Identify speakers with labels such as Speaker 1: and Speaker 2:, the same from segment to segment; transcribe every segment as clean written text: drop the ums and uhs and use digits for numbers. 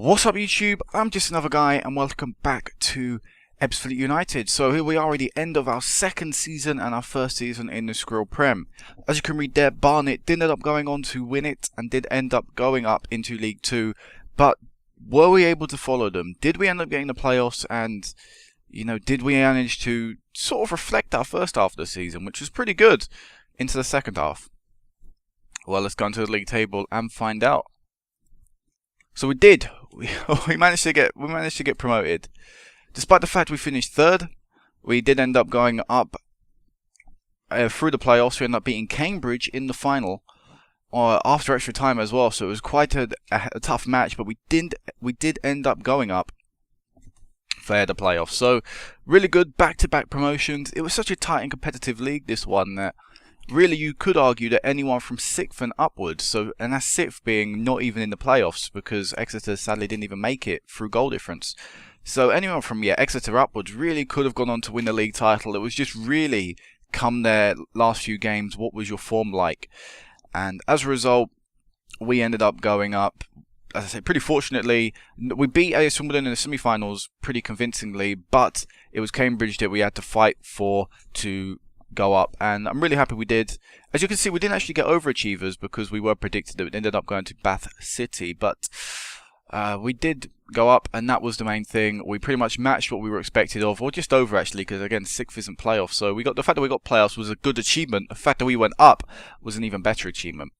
Speaker 1: What's up YouTube? I'm just another guy and welcome back to Ebbsfleet United. So here we are at the end of our second season and our first season in the Skrill Prem. As you can read there, Barnet did end up going on to win it and did end up going up into League 2. But were we able to follow them? Did we end up getting the playoffs? And, did we manage to sort of reflect our first half of the season, which was pretty good, into the second half? Well, let's go into the league table and find out. So we did. We managed to get promoted. Despite the fact we finished third, we did end up going up through the playoffs. We ended up beating Cambridge in the final after extra time as well. So it was quite a tough match, but we did end up going up for the playoffs. So really good back-to-back promotions. It was such a tight and competitive league, this one, that really you could argue that anyone from 6th and upwards, and that's 6th being not even in the playoffs because Exeter sadly didn't even make it through goal difference. So anyone from Exeter upwards really could have gone on to win the league title. It was just really, come their last few games, what was your form like? And as a result, we ended up going up. As I say, pretty fortunately, we beat AS Wimbledon in the semi-finals pretty convincingly, but it was Cambridge that we had to fight for to go up, and I'm really happy we did. As you can see, we didn't actually get overachievers because we were predicted that it ended up going to Bath City, but we did go up, and that was the main thing. We pretty much matched what we were expected of, or just over actually, because again, 6th isn't playoffs, so the fact that we got playoffs was a good achievement. The fact that we went up was an even better achievement.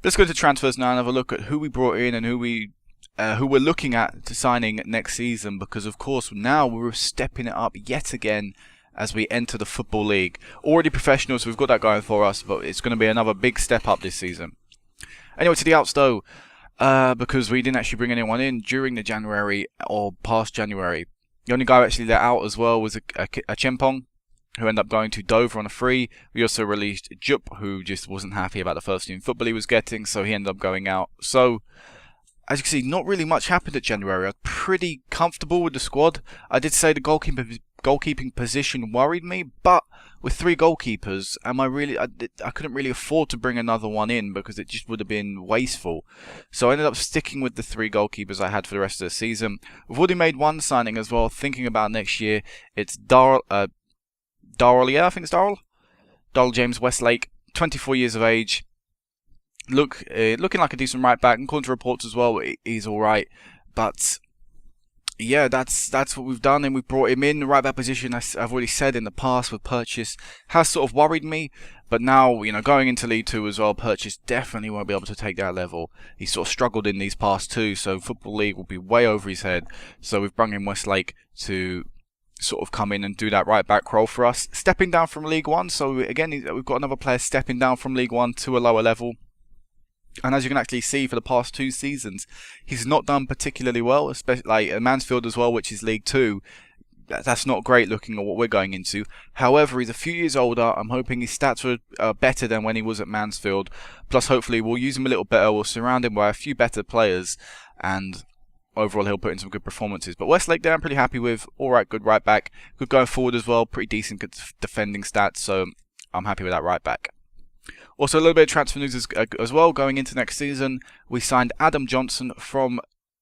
Speaker 1: Let's go to transfers now and have a look at who we brought in and who we're looking at to signing next season, because of course now we're stepping it up yet again as we enter the Football League. Already professionals, so we've got that going for us, but it's going to be another big step up this season. Anyway, to the outs though, because we didn't actually bring anyone in during the January or past January. The only guy who actually let out as well was a Chempong, who ended up going to Dover on a free. We also released Jupp, who just wasn't happy about the first team football he was getting, so he ended up going out. So, as you can see, not really much happened at January. I was pretty comfortable with the squad. I did say the goalkeeping position worried me, but with 3 goalkeepers, I couldn't really afford to bring another one in because it just would have been wasteful. So I ended up sticking with the 3 goalkeepers I had for the rest of the season. We've already made one signing as well, thinking about next year. It's Darrell James Westlake, 24 years of age. Looking like a decent right back, and according to reports as well, he's alright. But yeah, that's what we've done, and we've brought him in the right back position. As I've already said in the past, with Purchase has sort of worried me, but now going into League 2 as well, Purchase definitely won't be able to take that level. He sort of struggled in these past 2, so Football League will be way over his head. So we've brought in Westlake to sort of come in and do that right back role for us, stepping down from League 1. So again, we've got another player stepping down from League 1 to a lower level. And as you can actually see, for the past 2 seasons, he's not done particularly well, especially like at Mansfield as well, which is League 2. That's not great looking at what we're going into. However, he's a few years older. I'm hoping his stats are better than when he was at Mansfield. Plus, hopefully, we'll use him a little better. We'll surround him by a few better players, and overall, he'll put in some good performances. But Westlake there, I'm pretty happy with. Alright, good right back. Good going forward as well. Pretty decent defending stats, so I'm happy with that right back. Also, a little bit of transfer news as well. Going into next season, we signed Adam Johnson from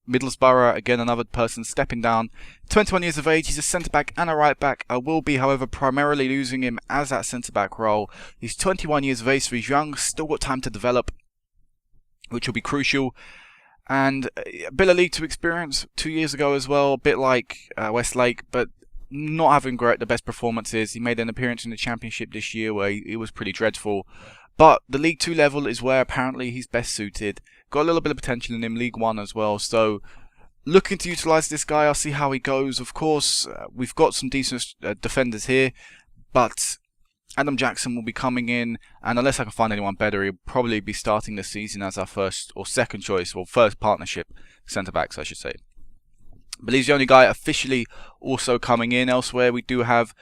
Speaker 1: Middlesbrough. Again, another person stepping down. 21 years of age. He's a centre-back and a right-back. I will be, however, primarily using him as that centre-back role. He's 21 years of age, so he's young. Still got time to develop, which will be crucial. And a bit of League 2 experience 2 years ago as well. A bit like Westlake, but not having the best performances. He made an appearance in the Championship this year where he was pretty dreadful. But the League 2 level is where apparently he's best suited. Got a little bit of potential in him, League 1 as well. So looking to utilise this guy, I'll see how he goes. Of course, we've got some decent defenders here, but Adam Jackson will be coming in, and unless I can find anyone better, he'll probably be starting the season as our first or second choice, or first partnership centre-backs, I should say. But he's the only guy officially also coming in. Elsewhere, we do have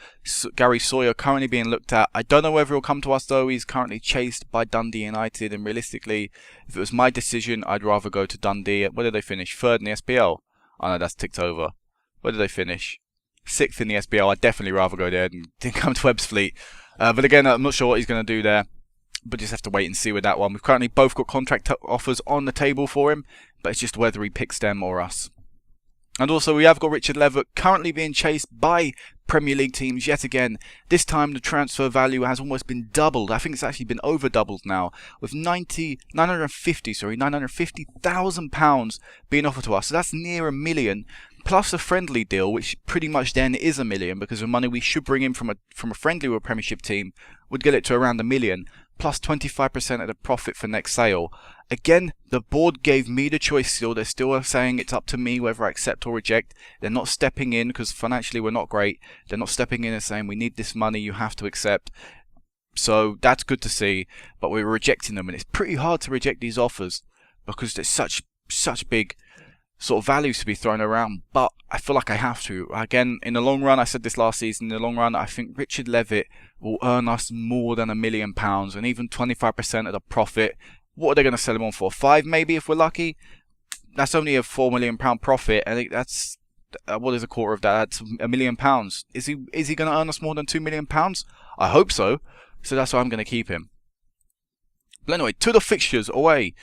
Speaker 1: Gary Sawyer currently being looked at. I don't know whether he'll come to us, though. He's currently chased by Dundee United, and realistically, if it was my decision, I'd rather go to Dundee. Where did they finish? 3rd in the SPL? Oh no, that's ticked over. Where did they finish? 6th in the SPL. I'd definitely rather go there than come to Ebbsfleet. But again, I'm not sure what he's going to do there. but just have to wait and see with that one. We've currently both got contract offers on the table for him. but it's just whether he picks them or us. And also we have got Richard Levitt currently being chased by Premier League teams yet again. This time the transfer value has almost been doubled. I think it's actually been over doubled now, with £950,000 being offered to us. So that's near £1 million, plus a friendly deal, which pretty much then is £1 million, because the money we should bring in from a friendly or a Premiership team would get it to around £1 million, plus 25% of the profit for next sale. Again, the board gave me the choice still. They're still saying it's up to me whether I accept or reject. They're not stepping in, because financially we're not great. They're not stepping in and saying we need this money, you have to accept. So that's good to see, but we're rejecting them, and it's pretty hard to reject these offers because there's such big sort of values to be thrown around, but I feel like I have to. Again, in the long run, I said this last season, in the long run, I think Richard Levitt will earn us more than £1 million, and even 25% of the profit. What are they going to sell him on for? 5 maybe if we're lucky? That's only a £4 million profit. I think that's, what is a quarter of that? That's £1 million. Is he going to earn us more than £2 million? I hope so. So that's why I'm going to keep him. But anyway, to the fixtures away.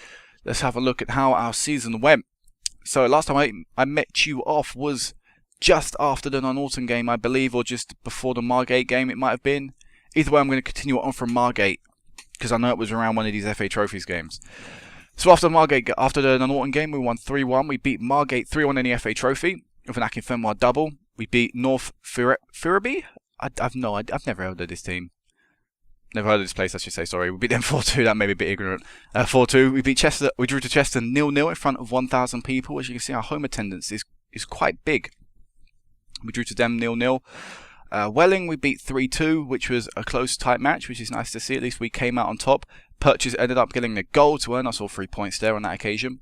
Speaker 1: Let's have a look at how our season went. So last time I met you off was just after the Norton game, I believe, or just before the Margate game it might have been. Either way, I'm going to continue on from Margate, because I know it was around one of these FA Trophies games. So after the Norton game, we won 3-1. We beat Margate 3-1 in the FA Trophy with an Akinfenwa double. We beat North Firreby? I've never heard of this team. Never heard of this place, I should say, sorry. We beat them 4-2, that may be a bit ignorant. 4-2. We beat Chester, we drew to Chester 0-0 in front of 1,000 people. As you can see, our home attendance is quite big. We drew to them 0-0. Welling, we beat 3-2, which was a close, tight match, which is nice to see. At least we came out on top. Purchase ended up getting a goal to earn us all 3 points there on that occasion.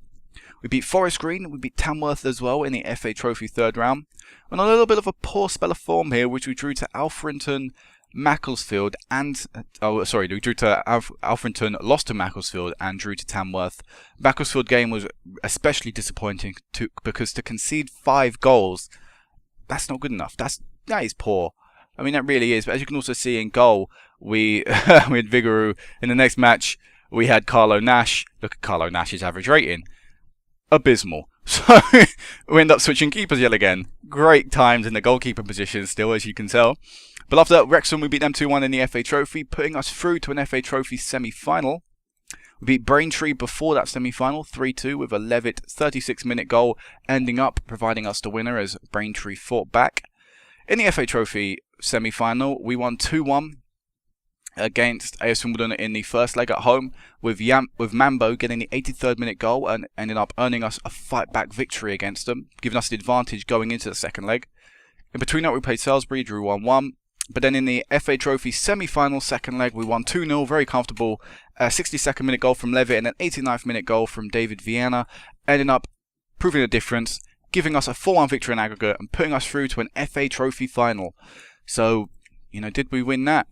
Speaker 1: We beat Forest Green, we beat Tamworth as well in the FA Trophy third round. On a little bit of a poor spell of form here, which we drew to Alfrington, Macclesfield, and we drew to Alfrington, lost to Macclesfield, and drew to Tamworth. Macclesfield game was especially disappointing because to concede 5 goals, that's not good enough. That is poor. I mean, that really is. But as you can also see in goal, we had Vigouroux. In the next match, we had Carlo Nash. Look at Carlo Nash's average rating. Abysmal. So we end up switching keepers yet again. Great times in the goalkeeper position still, as you can tell. But after that, Wrexham, we beat them 2-1 in the FA Trophy, putting us through to an FA Trophy semi-final. We beat Braintree before that semi-final, 3-2, with a Levitt 36-minute goal, ending up providing us the winner as Braintree fought back. In the FA Trophy semi-final, we won 2-1 against AS Wimbledon in the first leg at home, with Mambo getting the 83rd minute goal and ended up earning us a fight-back victory against them, giving us the advantage going into the second leg. In between that, we played Salisbury, drew 1-1. But then in the FA Trophy semi-final second leg, we won 2-0, very comfortable. 62nd minute goal from Levitt and an 89th minute goal from David Viana, ending up proving the difference, giving us a 4-1 victory in aggregate and putting us through to an FA Trophy final. So, did we win that?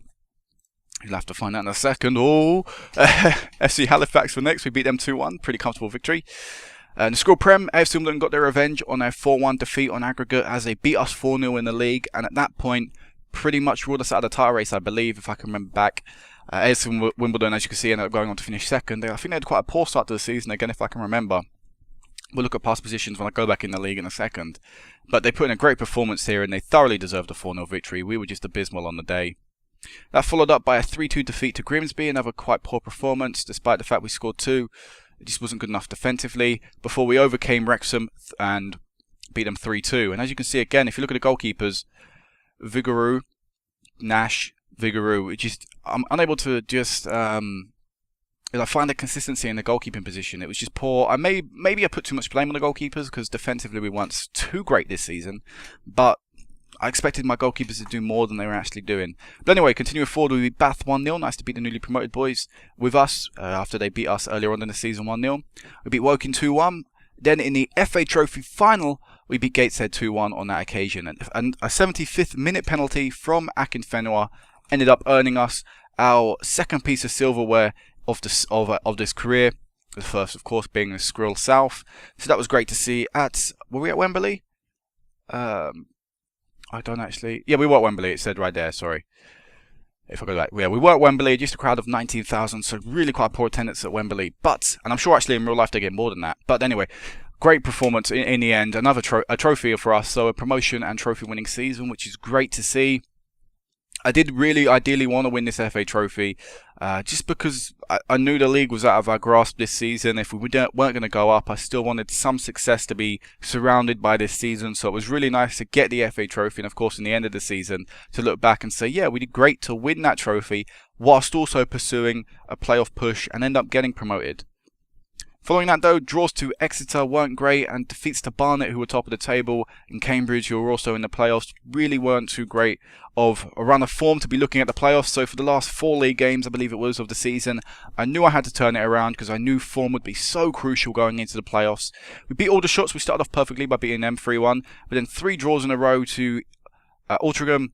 Speaker 1: You'll have to find out in a second. Oh, FC Halifax were next. We beat them 2-1, pretty comfortable victory. The Skrill Prem, AFC Wimbledon got their revenge on their 4-1 defeat on aggregate as they beat us 4-0 in the league, and at that point, pretty much ruled us out of the title race, I believe, if I can remember back. AFC Wimbledon, as you can see, ended up going on to finish second. I think they had quite a poor start to the season, again, if I can remember. We'll look at past positions when I go back in the league in a second. But they put in a great performance here, and they thoroughly deserved a 4-0 victory. We were just abysmal on the day. That followed up by a 3-2 defeat to Grimsby, another quite poor performance, despite the fact we scored 2. It just wasn't good enough defensively, before we overcame Wrexham and beat them 3-2. And as you can see again, if you look at the goalkeepers, Vigouroux, Nash, Vigouroux, I'm unable to just I find the consistency in the goalkeeping position. It was just poor. Maybe I put too much blame on the goalkeepers because defensively we weren't too great this season, but I expected my goalkeepers to do more than they were actually doing. But anyway, continuing forward, we beat Bath 1-0. Nice to beat the newly promoted boys with us after they beat us earlier on in the season 1-0. We beat Woking 2-1. Then in the FA Trophy final, we beat Gateshead 2-1 on that occasion. And a 75th minute penalty from Akinfenwa ended up earning us our second piece of silverware of this career. The first, of course, being the Skrill South. So that was great to see. Were we at Wembley? I don't actually. Yeah, we were at Wembley. It said right there. Sorry. If I go back, yeah, we were at Wembley, just a crowd of 19,000, so really quite poor attendance at Wembley. But, and I'm sure actually in real life they get more than that. But anyway, great performance in the end. Another trophy for us, so a promotion and trophy winning season, which is great to see. I did really ideally want to win this FA Trophy, just because I knew the league was out of our grasp this season. If we weren't going to go up, I still wanted some success to be surrounded by this season. So it was really nice to get the FA Trophy, and of course in the end of the season to look back and say, yeah, we did great to win that trophy whilst also pursuing a playoff push and end up getting promoted. Following that though, draws to Exeter weren't great, and defeats to Barnet, who were top of the table, and Cambridge, who were also in the playoffs, really weren't too great of a run of form to be looking at the playoffs. So for the last 4 league games, I believe it was, of the season, I knew I had to turn it around because I knew form would be so crucial going into the playoffs. We beat all the shots. We started off perfectly by beating them 3-1, but then 3 draws in a row to Altrincham,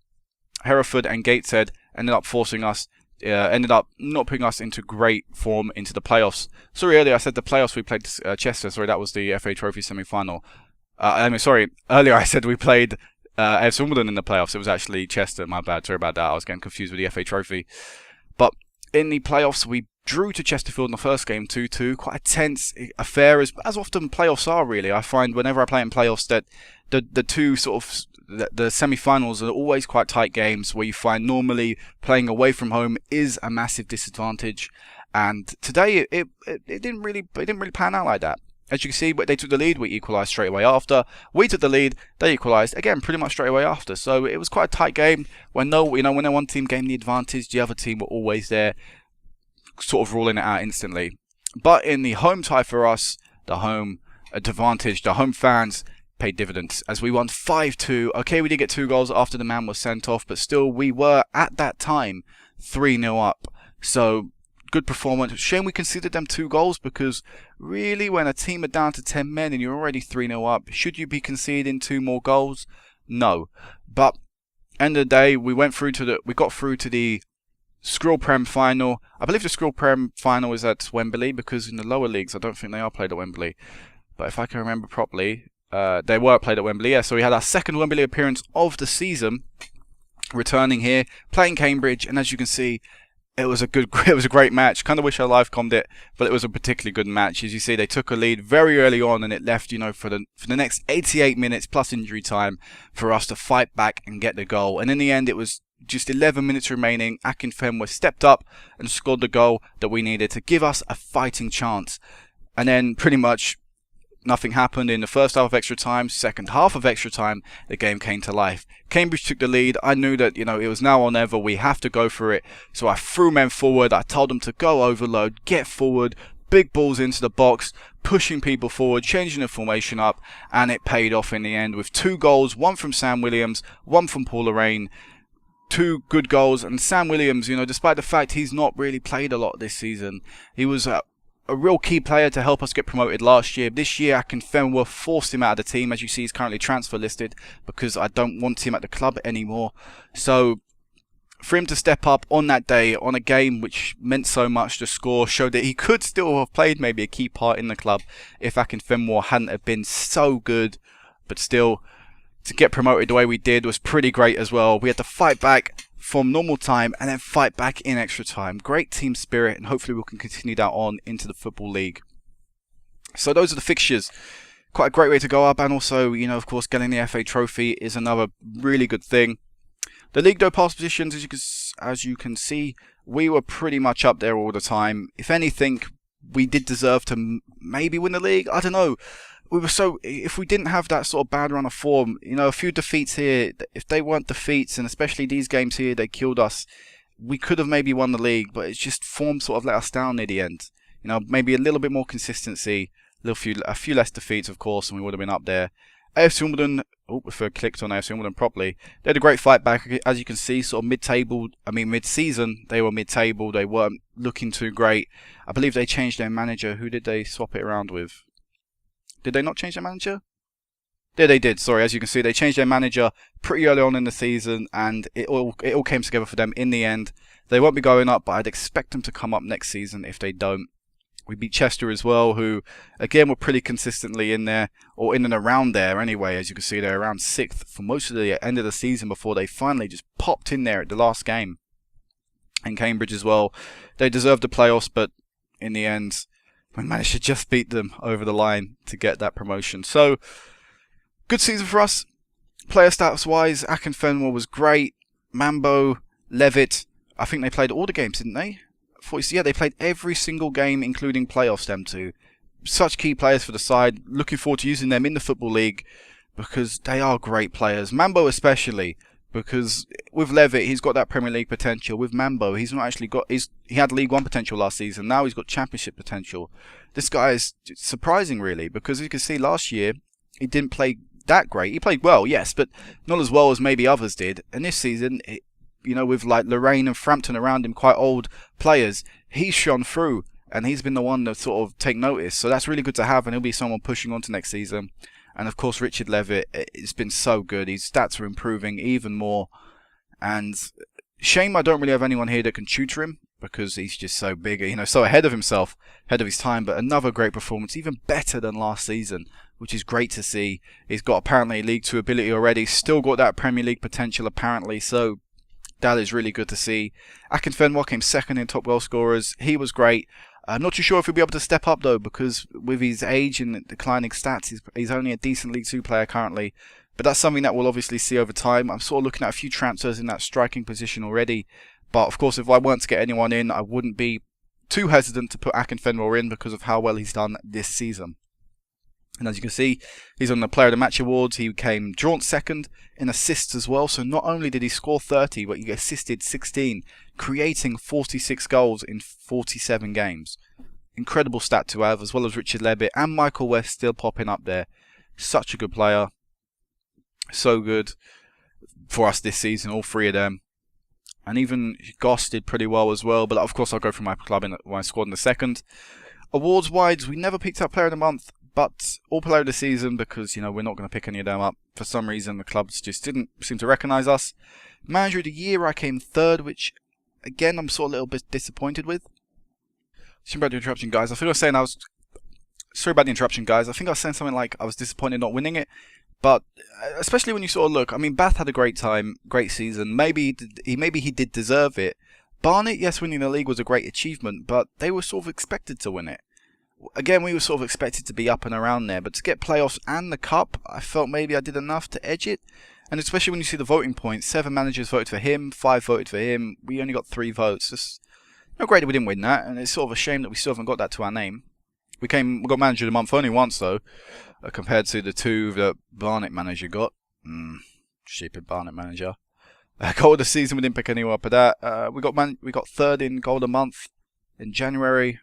Speaker 1: Hereford and Gateshead ended up forcing us. Ended up not putting us into great form into the playoffs. Sorry, earlier I said the playoffs we played Chester. Sorry, that was the FA Trophy semi-final. Earlier I said we played Ebbsfleet in the playoffs. It was actually Chester, my bad. Sorry about that. I was getting confused with the FA Trophy. But in the playoffs, we drew to Chesterfield in the first game 2-2. Quite a tense affair, as often playoffs are, really. I find whenever I play in playoffs that the two sort of the semi-finals are always quite tight games where you find normally playing away from home is a massive disadvantage, and today it didn't really pan out like that. As you can see, they took the lead, we equalised straight away after. We took the lead, they equalised again pretty much straight away after. So it was quite a tight game. When one team gained the advantage, the other team were always there, sort of ruling it out instantly. But in the home tie for us, the home advantage, the home fans paid dividends as we won 5-2. Okay, we did get 2 goals after the man was sent off, but still we were at that time 3-0 up. So good performance. Shame we conceded them 2 goals, because really when a team are down to 10 men and you're already 3-0 up, should you be conceding 2 more goals? No. But end of the day, we got through to the Skrill Prem final. I believe the Skrill Prem final is at Wembley, because in the lower leagues I don't think they are played at Wembley. But if I can remember properly, they were played at Wembley, yeah. So we had our second Wembley appearance of the season, returning here, playing Cambridge, and as you can see, it was a great match. Kind of wish I live commed it, but it was a particularly good match. As you see, they took a lead very early on, and it left, for the next 88 minutes plus injury time for us to fight back and get the goal. And in the end, it was just 11 minutes remaining. Akinfenwa stepped up and scored the goal that we needed to give us a fighting chance. And then pretty much nothing happened in the first half of extra time. Second half of extra time, the game came to life. Cambridge took the lead. I knew that, it was now or never. We have to go for it. So I threw men forward. I told them to go overload, get forward, big balls into the box, pushing people forward, changing the formation up, and it paid off in the end with 2 goals, one from Sam Williams, one from Paul Lorraine. 2 good goals, and Sam Williams, despite the fact he's not really played a lot this season, he was a real key player to help us get promoted last year. This year, Akinfenwa forced him out of the team. As you see, he's currently transfer listed because I don't want him at the club anymore. So for him to step up on that day, on a game which meant so much to score, showed that he could still have played maybe a key part in the club if Akinfenwa hadn't have been so good. But still, to get promoted the way we did was pretty great as well. We had to fight back from normal time and then fight back in extra time. Great team spirit, and hopefully we can continue that on into the Football League. So those are the fixtures. Quite a great way to go up, and also, of course, getting the FA Trophy is another really good thing. The league though, past positions, as you can see, we were pretty much up there all the time. If anything, we did deserve to maybe win the league. I don't know. If we didn't have that sort of bad run of form, a few defeats here, if they weren't defeats, and especially these games here, they killed us, we could have maybe won the league, but it's just form sort of let us down near the end. Maybe a little bit more consistency, a few less defeats, of course, and we would have been up there. AFC Wimbledon, if I clicked on AFC Wimbledon properly, they had a great fight back. As you can see, sort of mid-season, they were mid-table, they weren't looking too great. I believe they changed their manager. Who did they swap it around with? Did they not change their manager? Yeah, they did. Sorry, as you can see, they changed their manager pretty early on in the season, and it all came together for them in the end. They won't be going up, but I'd expect them to come up next season if they don't. We beat Chester as well, who, again, were pretty consistently in there, or in and around there anyway. As you can see, they're around 6th for most of the end of the season before they finally just popped in there at the last game. and Cambridge as well. They deserved the playoffs, but in the end, we managed to just beat them over the line to get that promotion. So, good season for us. Player stats wise, Akinfenwa was great. Mambo, Levitt, I think they played all the games, didn't they? Yeah, they played every single game, including playoffs, them two. Such key players for the side. Looking forward to using them in the Football League because they are great players. Mambo especially, because with Levitt, he's got that Premier League potential. With Mambo, he's not actually got... he had League One potential last season. Now he's got Championship potential. This guy is surprising, really, because as you can see, last year, he didn't play that great. He played well, yes, but not as well as maybe others did. And this season, with like Lorraine and Frampton around him, quite old players, he's shone through. And he's been the one to sort of take notice. So that's really good to have. And he'll be someone pushing on to next season. And of course, Richard Levitt, it's been so good. His stats are improving even more. And shame I don't really have anyone here that can tutor him. Because he's just so big, so ahead of himself, ahead of his time. But another great performance, even better than last season, which is great to see. He's got apparently League 2 ability already. Still got that Premier League potential apparently. So that is really good to see. Akinfenwa came second in top goal scorers. He was great. I'm not too sure if he'll be able to step up though, because with his age and declining stats, he's only a decent League 2 player currently. But that's something that we'll obviously see over time. I'm sort of looking at a few transfers in that striking position already. But of course, if I weren't to get anyone in, I wouldn't be too hesitant to put Akinfenwa in because of how well he's done this season. And as you can see, he's on the Player of the Match awards. He came drawn second in assists as well. So not only did he score 30, but he assisted 16, creating 46 goals in 47 games. Incredible stat to have, as well as Richard Levitt and Michael West still popping up there. Such a good player. So good for us this season, all three of them. And even Goss did pretty well as well. But of course, I'll go for my club in my squad in a second. Awards-wise, we never picked up Player of the Month. But all Player of the Season, because, we're not going to pick any of them up. For some reason, the clubs just didn't seem to recognise us. Manager of the Year, I came third, which, again, I'm sort of a little bit disappointed with. Sorry about the interruption, guys. Sorry about the interruption, guys. I think I was saying something like I was disappointed not winning it. But, especially when you sort of look, Bath had a great time, great season. Maybe he did deserve it. Barnet, yes, winning the league was a great achievement, but they were sort of expected to win it. Again, we were sort of expected to be up and around there, but to get playoffs and the cup, I felt maybe I did enough to edge it. And especially when you see the voting points, 7 managers voted for him, 5 voted for him. We only got 3 votes. Just not great that we didn't win that, and it's sort of a shame that we still haven't got that to our name. We got Manager of the Month only once though, compared to the 2 that Barnet manager got. Stupid Barnet manager. Goal of the season, we didn't pick anyone up for that. We got 3rd in Goal of the Month in January.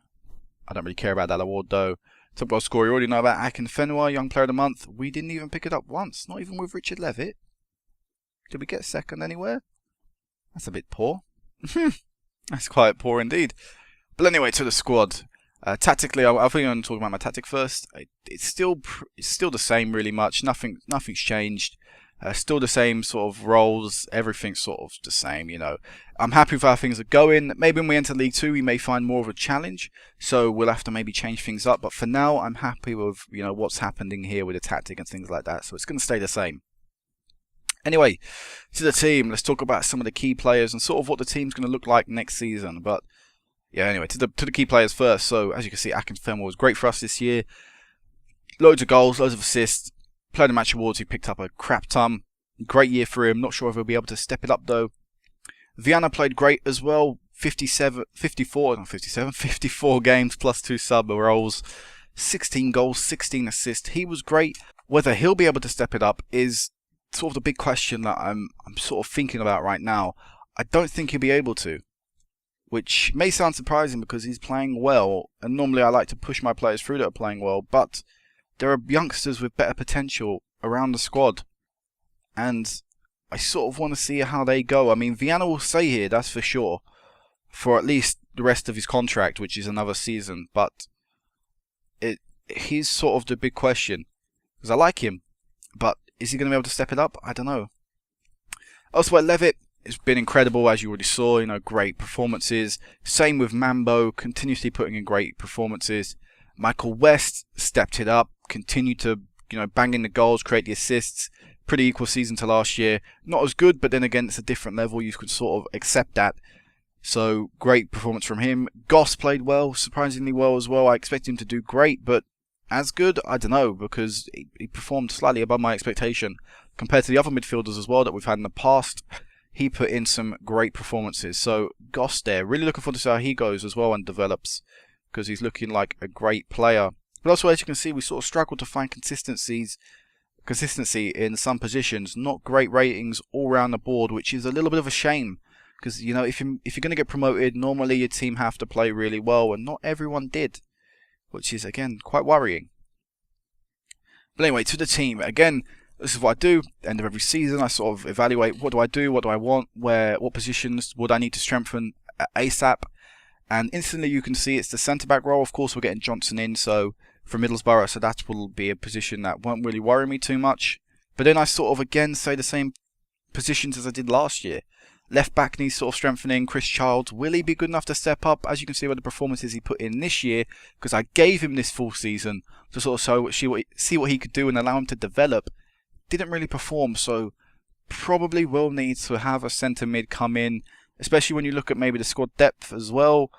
Speaker 1: I don't really care about that award though. Top goal scorer, you already know about Akinfenwa, Young Player of the Month. We didn't even pick it up once, not even with Richard Levitt. Did we get 2nd anywhere? That's a bit poor. That's quite poor indeed. But anyway, to the squad. Tactically, I think I'm talking about my tactic first. It's still the same, really much. Nothing's changed. Still the same sort of roles. Everything's sort of the same, I'm happy with how things are going. Maybe when we enter League 2, we may find more of a challenge. So we'll have to maybe change things up. But for now, I'm happy with what's happening here with the tactic and things like that. So it's going to stay the same. Anyway, to the team. Let's talk about some of the key players and sort of what the team's going to look like next season. But yeah, anyway, to the key players first. So as you can see, Akinfenwa was great for us this year. Loads of goals, loads of assists. Player of the Match awards, he picked up a crap ton. Great year for him. Not sure if he'll be able to step it up though. Viana played great as well. 54 games plus 2 sub roles. 16 goals, 16 assists. He was great. Whether he'll be able to step it up is sort of the big question that I'm sort of thinking about right now. I don't think he'll be able to. Which may sound surprising because he's playing well. And normally I like to push my players through that are playing well. But there are youngsters with better potential around the squad. And I sort of want to see how they go. Viana will stay here, that's for sure. For at least the rest of his contract, which is another season. But he's sort of the big question. Because I like him. But is he going to be able to step it up? I don't know. Elsewhere, Levitt. It's been incredible, as you already saw. Great performances. Same with Mambo. Continuously putting in great performances. Michael West stepped it up. Continued to, bang in the goals, create the assists. Pretty equal season to last year. Not as good, but then again, it's a different level. You could sort of accept that. So great performance from him. Goss played well, surprisingly well as well. I expect him to do great, but as good, I don't know, because he performed slightly above my expectation compared to the other midfielders as well that we've had in the past. He put in some great performances. So Goss there, really looking forward to see how he goes as well and develops, because he's looking like a great player. But also, as you can see, we sort of struggled to find consistency in some positions. Not great ratings all around the board, which is a little bit of a shame. Because, you know, if you're going to get promoted, normally your team have to play really well, and not everyone did, which is, again, quite worrying. But anyway, to the team. Again, this is what I do. End of every season, I sort of evaluate what do I do, what do I want, what positions would I need to strengthen ASAP. And instantly you can see it's the centre-back role. Of course, we're getting Johnson in, so from Middlesbrough, so that will be a position that won't really worry me too much. But then I sort of, again, say the same positions as I did last year. Left back needs sort of strengthening. Chris Childs, will he be good enough to step up? As you can see by the performances he put in this year, because I gave him this full season to sort of see what he could do and allow him to develop. Didn't really perform, so probably will need to have a centre mid come in, especially when you look at maybe the squad depth as well.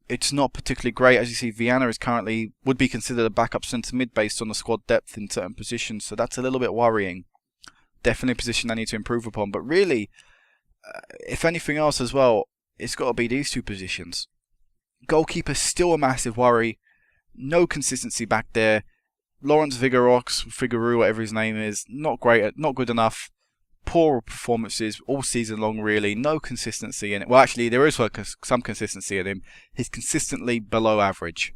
Speaker 1: It's not particularly great. As you see, Viana would be considered a backup centre mid based on the squad depth in certain positions, so that's a little bit worrying. Definitely a position I need to improve upon, but really, if anything else as well, it's got to be these two positions. Goalkeeper still a massive worry. No consistency back there. Lawrence Figueroa, whatever his name is, not great, not good enough. Poor performances all season long, really. No consistency in it. Well, actually, there is some consistency in him. He's consistently below average.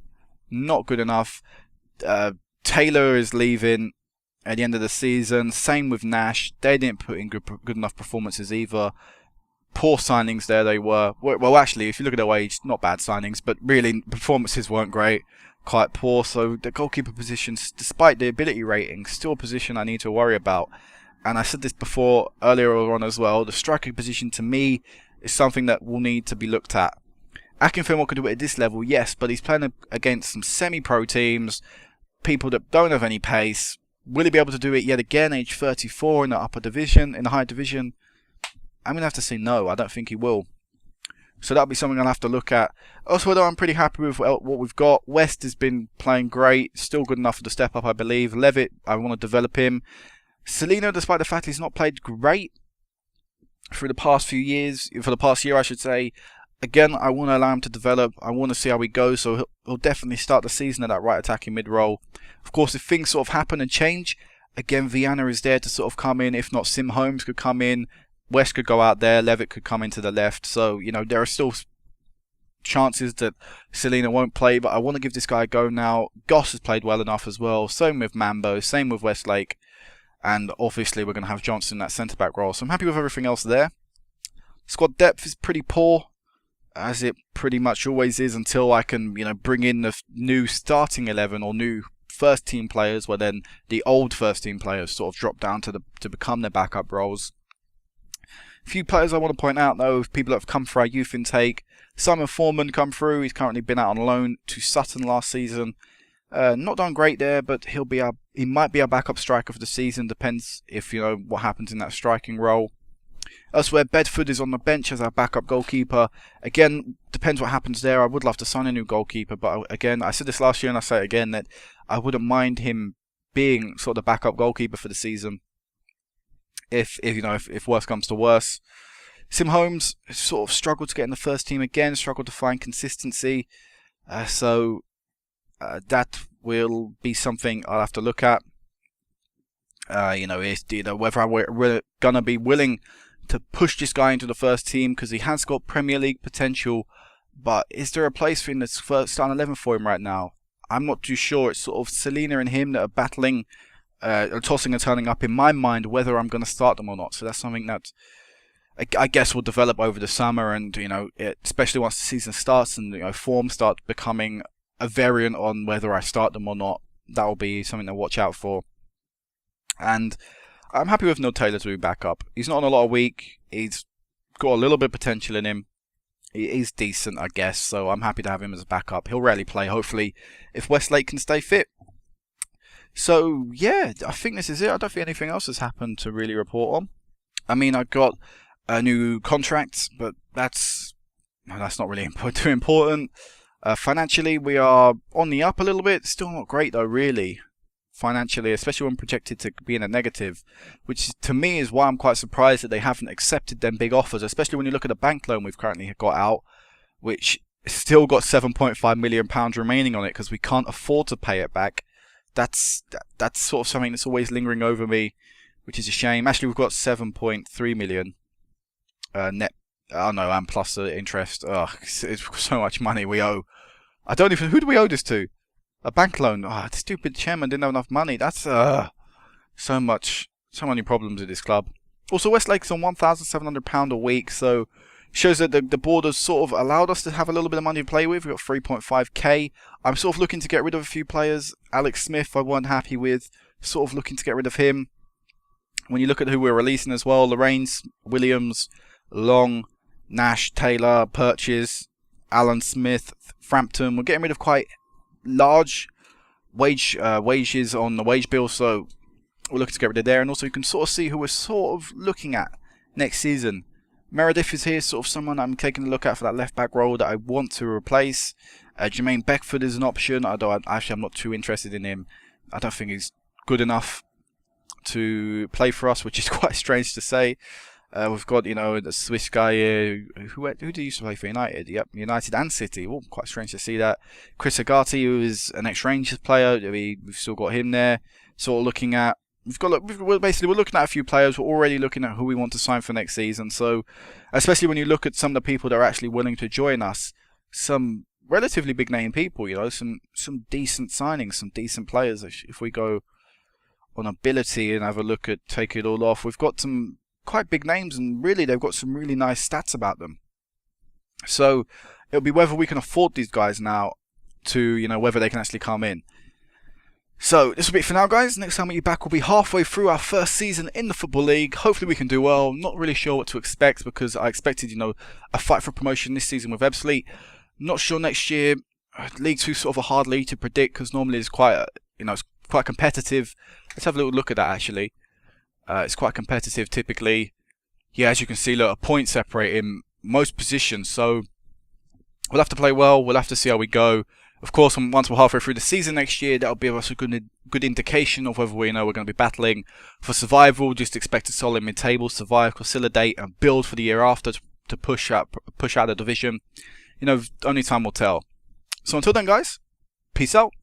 Speaker 1: Not good enough. Taylor is leaving at the end of the season. Same with Nash. They didn't put in good enough performances either. Poor signings there they were. Well, actually, if you look at their wage, not bad signings, but really performances weren't great. Quite poor. So the goalkeeper positions, despite the ability rating, still a position I need to worry about. And I said this before earlier on as well. The striker position to me is something that will need to be looked at. Akinfenwa could do it at this level, yes, but he's playing against some semi-pro teams, people that don't have any pace. Will he be able to do it yet again, age 34 in the upper division, in the higher division? I'm going to have to say no. I don't think he will. So that'll be something I'll have to look at. Elsewhere, I'm pretty happy with what we've got. West has been playing great. Still good enough for the step up, I believe. Levitt, I want to develop him. Celino, despite the fact he's not played great for the past year, I should say. Again, I want to allow him to develop. I want to see how he goes. So he'll definitely start the season at that right attacking mid-role. Of course, if things sort of happen and change, again, Viana is there to sort of come in. If not, Sim Holmes could come in. West could go out there. Levitt could come into the left. So, you know, there are still chances that Celino won't play. But I want to give this guy a go now. Goss has played well enough as well. Same with Mambo. Same with Westlake. And obviously, we're going to have Johnson in that centre-back role. So I'm happy with everything else there. Squad depth is pretty poor, as it pretty much always is, until I can, you know, bring in the new starting 11 or new first-team players, where then the old first-team players sort of drop down to become their backup roles. A few players I want to point out, though, people that have come for our youth intake. Simon Foreman come through. He's currently been out on loan to Sutton last season. Not done great there, but he might be our backup striker for the season. Depends if, you know, what happens in that striking role. Elsewhere, Bedford is on the bench as our backup goalkeeper. Again, depends what happens there. I would love to sign a new goalkeeper, but again, I said this last year and I say it again, that I wouldn't mind him being sort of the backup goalkeeper for the season. If worse comes to worse. Sim Holmes sort of struggled to get in the first team again, struggled to find consistency. So that will be something I'll have to look at. Whether we're going to be willing to push this guy into the first team, because he has got Premier League potential, but is there a place for him that's starting 11 for him right now? I'm not too sure. It's sort of Selena and him that are battling, tossing and turning up in my mind whether I'm going to start them or not. So that's something that I guess will develop over the summer, and especially once the season starts and form starts becoming a variant on whether I start them or not. That will be something to watch out for. And I'm happy with Neil Taylor to be back up. He's not on a lot of week. He's got a little bit of potential in him. He's decent, I guess, so I'm happy to have him as a backup. He'll rarely play, hopefully, if Westlake can stay fit. So, yeah, I think this is it. I don't think anything else has happened to really report on. I mean, I got a new contract, but that's that's not really too important. Financially, we are on the up a little bit. Still not great though, really. Financially, especially when projected to be in a negative, which to me is why I'm quite surprised that they haven't accepted them big offers, especially when you look at the bank loan we've currently got out, which still got £7.5 million remaining on it because we can't afford to pay it back. That's sort of something that's always lingering over me, which is a shame. Actually, we've got 7.3 million net. Oh no, and plus the interest. Ugh, it's so much money we owe. I don't even. Who do we owe this to? A bank loan. Oh, the stupid chairman didn't have enough money. That's so many problems with this club. Also, Westlake's on £1,700 a week, so shows that the board has sort of allowed us to have a little bit of money to play with. We've got 3.5k. I'm sort of looking to get rid of a few players. Alex Smith, I weren't happy with. Sort of looking to get rid of him. When you look at who we're releasing as well, Lorraine's, Williams, Long, Nash, Taylor, Purchase, Alan Smith, Frampton. We're getting rid of quite large wages on the wage bill, so we're looking to get rid of there. And also you can sort of see who we're sort of looking at next season. Meredith is here, sort of someone I'm taking a look at for that left back role that I want to replace. Jermaine Beckford is an option, although I'm not too interested in him. I don't think he's good enough to play for us, which is quite strange to say. We've got, the Swiss guy here. Who did he used to play for United? Yep, United and City. Oh, quite strange to see that. Chris Agati, who is an ex-Rangers player. We've still got him there. Sort of looking at. We're looking at a few players. We're already looking at who we want to sign for next season. So, especially when you look at some of the people that are actually willing to join us, some relatively big name people. Some decent signings, some decent players. If we go on ability and have a look at take it all off, we've got some quite big names, and really they've got some really nice stats about them. So it'll be whether we can afford these guys now to, whether they can actually come in. So this will be it for now, guys. Next time we'll be back, we'll be halfway through our first season in the Football League. Hopefully we can do well. Not really sure what to expect because I expected, a fight for promotion this season with Ebbsfleet. Not sure next year. League 2 is sort of a hard league to predict because normally it's quite, it's quite competitive. Let's have a little look at that actually. It's quite competitive typically. Yeah, as you can see, look, a point separating most positions. So we'll have to play well. We'll have to see how we go. Of course, once we're halfway through the season next year, that'll give us a good indication of whether we're going to be battling for survival. Just expect a solid mid-table, survive, consolidate, and build for the year after to push out the division. Only time will tell. So until then, guys, peace out.